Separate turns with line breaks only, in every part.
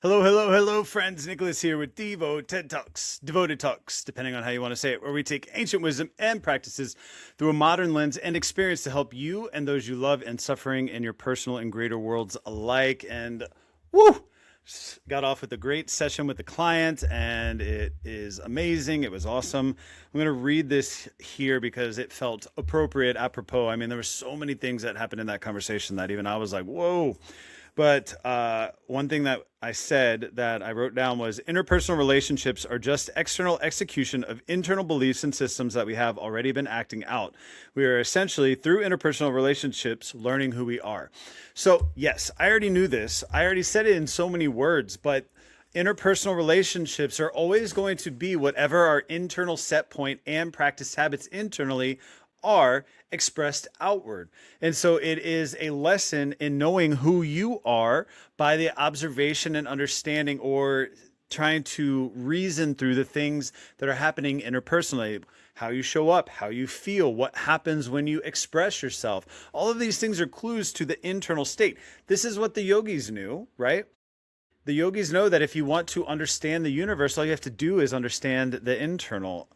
Hello, hello, hello, friends. Nicholas here with DIVO-Ted Talks, Devoted Talks, depending on how you want to say it, where we take ancient wisdom and practices through a modern lens and experience to help you and those you love and suffering in your personal and greater worlds alike. And woo! Got off with a great session with the client, and it is amazing. It was awesome. I'm going to read this here because it felt appropriate, apropos. I mean, there were so many things that happened in that conversation that even I was like, whoa. But one thing that I said that I wrote down was interpersonal relationships are just external execution of internal beliefs and systems that we have already been acting out. We are essentially, through interpersonal relationships, learning who we are. So, yes, I already knew this. I already said it in so many words, but interpersonal relationships are always going to be whatever our internal set point and practice habits internally are expressed outward. And so it is a lesson in knowing who you are by the observation and understanding, or trying to reason through the things that are happening interpersonally, how you show up, how you feel, what happens when you express yourself. All of these things are clues to the internal state. This is what the yogis knew, right? The yogis know that if you want to understand the universe, all you have to do is understand the internal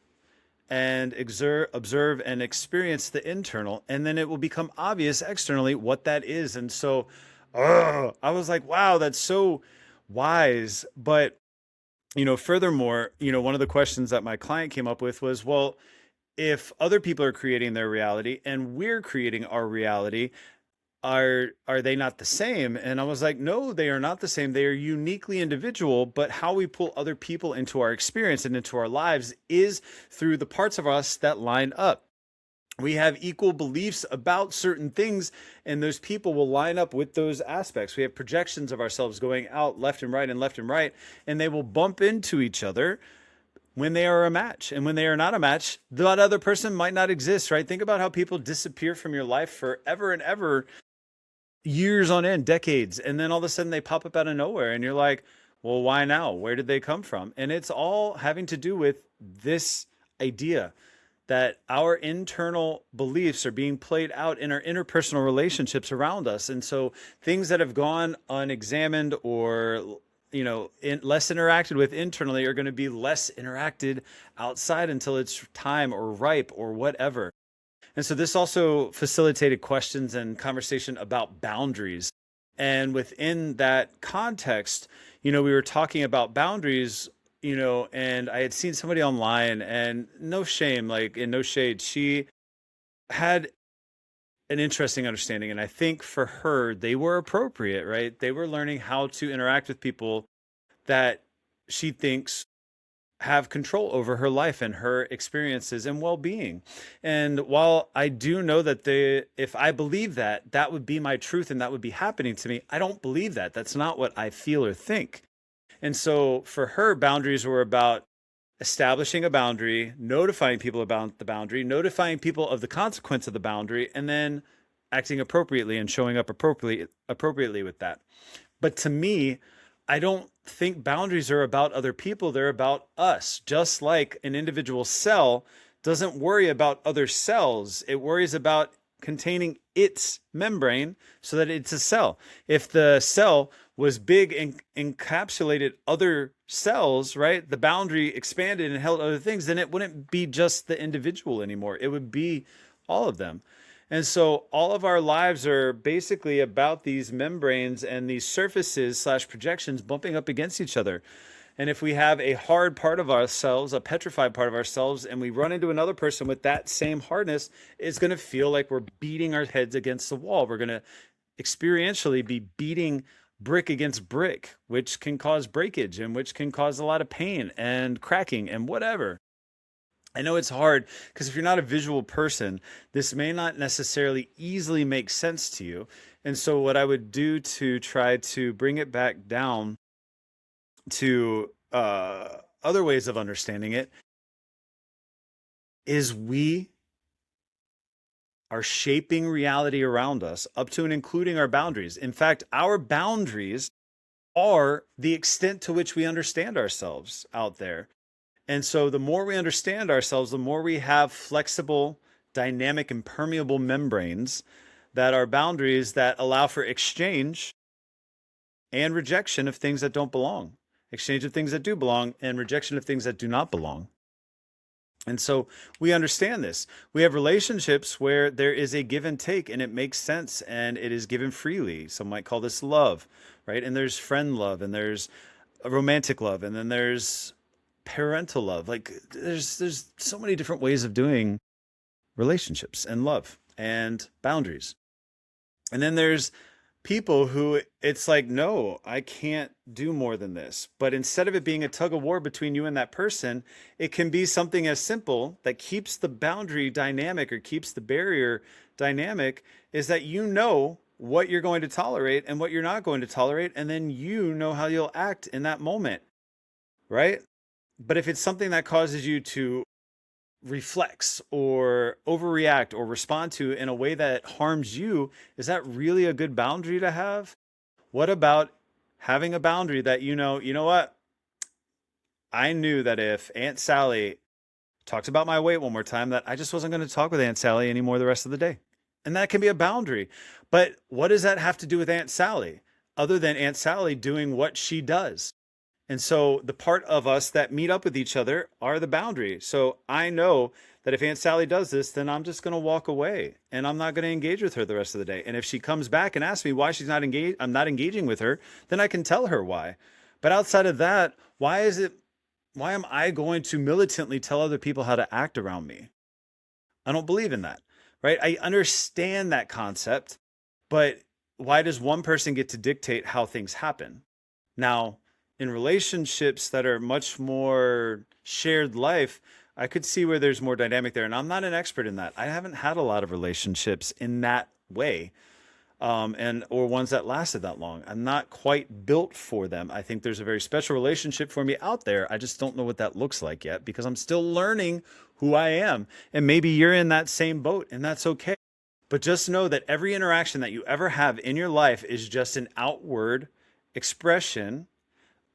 and observe and experience the internal, and then it will become obvious externally what that is. And so I was like, wow, that's so wise. But furthermore, one of the questions that my client came up with was, well, if other people are creating their reality and we're creating our reality, are they not the same? And I was like, no, they are not the same. They are uniquely individual, but how we pull other people into our experience and into our lives is through the parts of us that line up. We have equal beliefs about certain things, and those people will line up with those aspects. We have projections of ourselves going out left and right and left and right, and they will bump into each other when they are a match. And when they are not a match, that other person might not exist, right? Think about how people disappear from your life forever and ever, years on end, decades, and then all of a sudden they pop up out of nowhere, and you're like, well, why now? Where did they come from? And it's all having to do with this idea that our internal beliefs are being played out in our interpersonal relationships around us. And so things that have gone unexamined or less interacted with internally are going to be less interacted outside until it's time or ripe or whatever. And so this also facilitated questions and conversation about boundaries. And within that context, we were talking about boundaries, and I had seen somebody online, and no shame, like in no shade, she had an interesting understanding. And I think for her, they were appropriate, right? They were learning how to interact with people that she thinks have control over her life and her experiences and well-being. And while I do know that if I believe that, that would be my truth and that would be happening to me, I don't believe that. That's not what I feel or think. And so for her, boundaries were about establishing a boundary, notifying people about the boundary, notifying people of the consequence of the boundary, and then acting appropriately and showing up appropriately with that. But to me, I don't think boundaries are about other people. They're about us. Just like an individual cell doesn't worry about other cells. It worries about containing its membrane so that it's a cell. If the cell was big and encapsulated other cells, right, the boundary expanded and held other things, then it wouldn't be just the individual anymore. It would be all of them. And so all of our lives are basically about these membranes and these surfaces / projections bumping up against each other. And if we have a hard part of ourselves, a petrified part of ourselves, and we run into another person with that same hardness, it's going to feel like we're beating our heads against the wall. We're going to experientially be beating brick against brick, which can cause breakage and which can cause a lot of pain and cracking and whatever. I know it's hard because if you're not a visual person, this may not necessarily easily make sense to you. And so what I would do to try to bring it back down to other ways of understanding it is we are shaping reality around us up to and including our boundaries. In fact, our boundaries are the extent to which we understand ourselves out there. And so the more we understand ourselves, the more we have flexible, dynamic, and permeable membranes that are boundaries that allow for exchange and rejection of things that don't belong, exchange of things that do belong, and rejection of things that do not belong. And so we understand this. We have relationships where there is a give and take and it makes sense and it is given freely. Some might call this love, right? And there's friend love and there's a romantic love and then there's parental love. Like there's so many different ways of doing relationships and love and boundaries. And then there's people who it's like, no, I can't do more than this. But instead of it being a tug of war between you and that person, it can be something as simple that keeps the boundary dynamic or keeps the barrier dynamic, is that you know what you're going to tolerate and what you're not going to tolerate. And then you know how you'll act in that moment, right? But if it's something that causes you to reflex or overreact or respond to in a way that harms you, is that really a good boundary to have? What about having a boundary that you know what? I knew that if Aunt Sally talked about my weight one more time, that I just wasn't going to talk with Aunt Sally anymore the rest of the day. And that can be a boundary. But what does that have to do with Aunt Sally, other than Aunt Sally doing what she does? And so the part of us that meet up with each other are the boundary. So I know that if Aunt Sally does this, then I'm just going to walk away and I'm not going to engage with her the rest of the day. And if she comes back and asks me why she's not engaged, I'm not engaging with her, then I can tell her why. But outside of that, why am I going to militantly tell other people how to act around me? I don't believe in that, right? I understand that concept, but why does one person get to dictate how things happen? Now, in relationships that are much more shared life, I could see where there's more dynamic there. And I'm not an expert in that. I haven't had a lot of relationships in that way, or ones that lasted that long. I'm not quite built for them. I think there's a very special relationship for me out there. I just don't know what that looks like yet because I'm still learning who I am. And maybe you're in that same boat and that's okay. But just know that every interaction that you ever have in your life is just an outward expression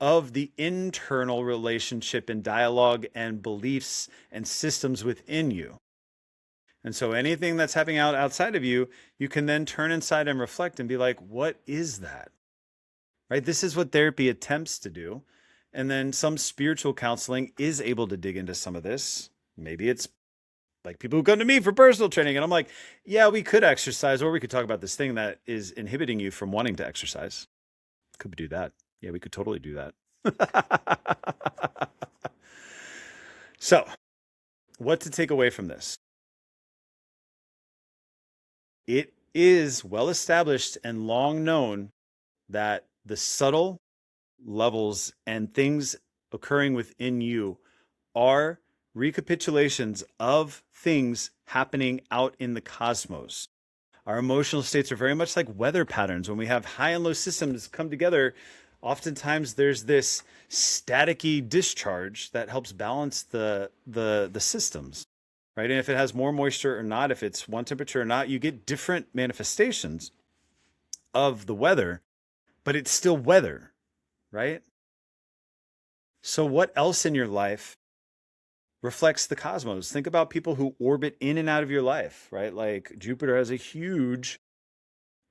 of the internal relationship and dialogue and beliefs and systems within you. And so anything that's happening outside of you, you can then turn inside and reflect and be like, what is that? Right? This is what therapy attempts to do. And then some spiritual counseling is able to dig into some of this. Maybe it's like people who come to me for personal training and I'm like, yeah, we could exercise, or we could talk about this thing that is inhibiting you from wanting to exercise. Could do that. Yeah, we could totally do that. So, what to take away from this? It is well established and long known that the subtle levels and things occurring within you are recapitulations of things happening out in the cosmos. Our emotional states are very much like weather patterns. When we have high and low systems come together, oftentimes there's this staticky discharge that helps balance the systems, right? And if it has more moisture or not, if it's one temperature or not, you get different manifestations of the weather, but it's still weather, right? So what else in your life reflects the cosmos? Think about people who orbit in and out of your life, right? Like Jupiter has a huge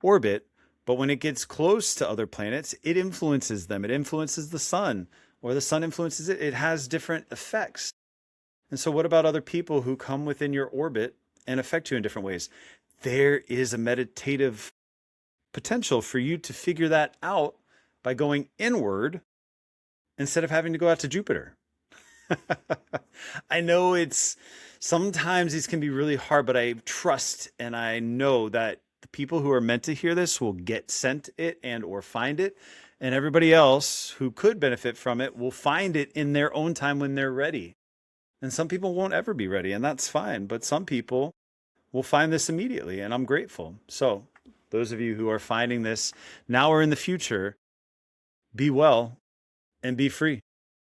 orbit, but when it gets close to other planets, it influences them. It influences the sun, or the sun influences it. It has different effects. And so what about other people who come within your orbit and affect you in different ways? There is a meditative potential for you to figure that out by going inward instead of having to go out to Jupiter. I know sometimes these can be really hard, but I trust and I know that the people who are meant to hear this will get sent it and or find it, and everybody else who could benefit from it will find it in their own time when they're ready. And some people won't ever be ready, and that's fine, but some people will find this immediately, and I'm grateful. So those of you who are finding this now or in the future, be well and be free.